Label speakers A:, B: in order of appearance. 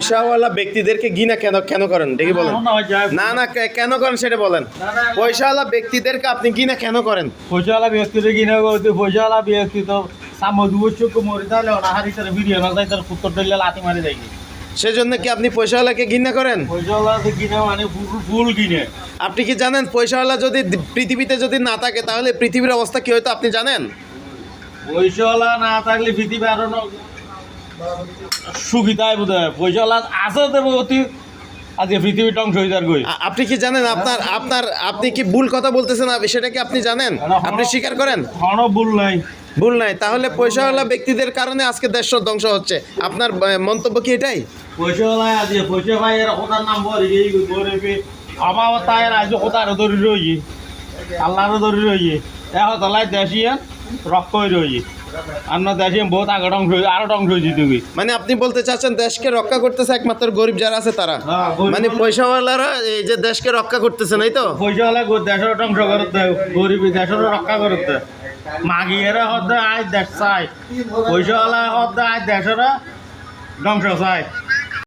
A: পয়সাওয়ালা ব্যক্তিদেরকে ঘৃণা কেন কেন করেন দেখি বলেন। না না কেন করেন সেটা বলেন। পয়সাওয়ালা ব্যক্তিদেরকে আপনি ঘৃণা কেন করেন?
B: পয়সাওয়ালা ব্যক্তিদের কিনা করতে পয়সাওয়ালা ব্যক্তি তো সামুদ্র মরে তাহলে অনাহারি তার ভিডিও না যায় তার পুত্র দিলে লাথি মারি যায়।
A: সেজন্য কি আপনি পয়সাওয়ালাকে ঘৃণা করেন?
B: পয়সাওয়ালা কিনা মানে ফুল কিনে।
A: আপনি কি জানেন পয়সাওয়ালা যদি পৃথিবীতে যদি না থাকে তাহলে পৃথিবীর অবস্থা কি হতো আপনি জানেন?
B: পয়সাওয়ালা না থাকলে পৃথিবী আরো সুবিধায় বোধ হয়। পয়সাওয়ালা আছে দেবো অতি আজকে পৃথিবী ধ্বংস হয়ে যার গই।
A: আপনি কি জানেন আপনি কি ভুল কথা বলতেছেন সেটা কি আপনি জানেন? আপনি স্বীকার করেন?
B: কোনো ভুল নাই।
A: ভুল নাই। তাহলে পয়সাওয়ালা ব্যক্তিদের কারণে আজকে দেশ ধ্বংস হচ্ছে। আপনার মন্তব্য কি এটাই?
B: পয়সাওয়ালা আছে পয়সা ভাই এর কোথার নাম বলি গরিবে আমার তাই আজ কোথার ধরে রয়েছে আল্লাহর ধরে রয়েছে এখন তালাই দেশিয়া রক্ষ হয়ে রয়েছে আমরা দেশে বহুত আগে ধ্বংস আরো ধ্বংস হয়েছি তুমি।
A: মানে আপনি বলতে চাচ্ছেন দেশকে রক্ষা করতেছে একমাত্র গরিব যারা আছে তারা,
B: হ্যাঁ,
A: মানে পয়সাওয়ালারা এই যে দেশকে রক্ষা করতেছে নাই তো?
B: পয়সাওয়ালা দেশের ধ্বংস করতে গরিব দেশের রক্ষা করতে মাগিয়েরা হতে আজ দেশ চাই পয়সাওয়ালা হতে আজ দেশের ধ্বংস চাই।